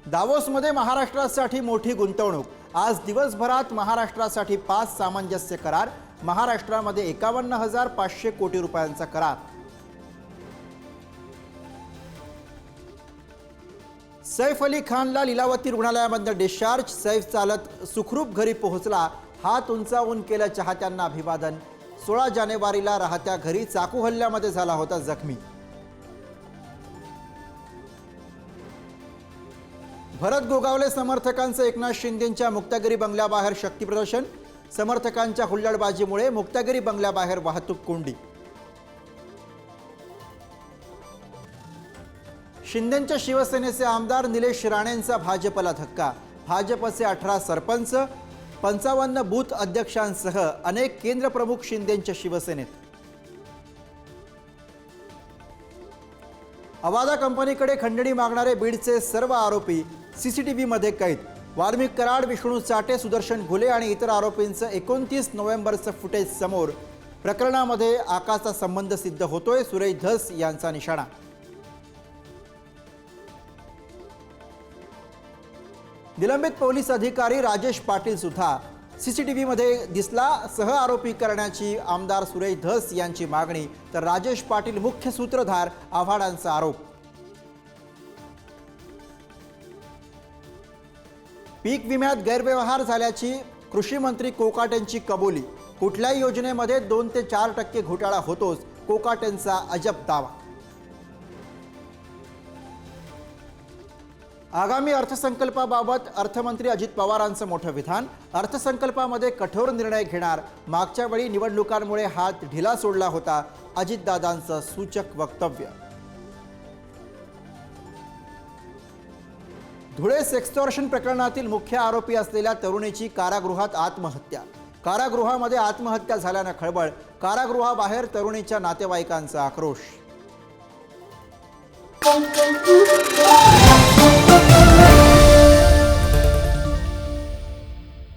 दावोसमध्ये महाराष्ट्रासाठी मोठी गुंतवणूक। आज दिवसभरात महाराष्ट्रासाठी 5 सामंजस्य करार। महाराष्ट्रामध्ये 51,500 कोटी रुपयांचा करार। सैफ अली खानला लीलावती रुग्णालयामधून डिस्चार्ज। सैफ चालत सुखरूप घरी पोहोचला। हात उंचावून केलं चाहत्यांना अभिवादन। 16 जानेवारीला राहत्या घरी चाकू हल्ल्यामध्ये झाला होता जखमी। भरत गोगावले समर्थकांचं एकनाथ शिंदेंच्या मुक्तागिरी बंगल्याबाहेर शक्ती प्रदर्शन। समर्थकांच्या हुल्लडबाजीमुळे मुक्तागिरी बंगल्याबाहेर वाहतूक कोंडी। शिंदेंच्या शिवसेनेचे आमदार निलेश राणेंचा भाजपला धक्का। भाजपचे 18 सरपंच, 55 बूथ अध्यक्षांसह अनेक केंद्र प्रमुख शिंदेंच्या शिवसेनेत। अवादा कंपनीकडे खंडणी मागणारे बीडचे सर्व आरोपी सीसीटीव्हीमध्ये कैद। वाल्मिक कराड, विष्णू चाटे, सुदर्शन घुले आणि इतर आरोपींचं 29 नोव्हेंबरचं फुटेज समोर। प्रकरणामध्ये आकाशचा संबंध सिद्ध होतोय, सुरेश धस यांचा निशाणा। निलंबित पोलीस अधिकारी राजेश पाटील सुद्धा सीसीटीव्हीमध्ये दिसला। सह आरोपी करण्याची आमदार सुरेश धस यांची मागणी, तर राजेश पाटील मुख्य सूत्रधार आव्हाडांचा आरोप। पीक विम्यात गैरव्यवहार झाल्याची कृषी मंत्री कोकाटेंची कबुली। कुठल्याही योजनेमध्ये 2 ते 4% घोटाळा होतोच, कोकाटेंचा अजब दावा। आगामी अर्थसंकल्पाबाबत अर्थमंत्री अजित पवारांचं मोठं विधान। अर्थसंकल्पामध्ये कठोर निर्णय घेणार। मागच्या वेळी निवडणुकांमुळे हात ढिला सोडला होता, अजितदादांचं सूचक वक्तव्य। धुळे सेक्सटॉर्शन प्रकरणातील मुख्य आरोपी असलेल्या तरुणीची कारागृहात आत्महत्या। कारागृहामध्ये आत्महत्या झाल्यानं खळबळ। कारागृहाबाहेर तरुणीच्या नातेवाईकांचा आक्रोश।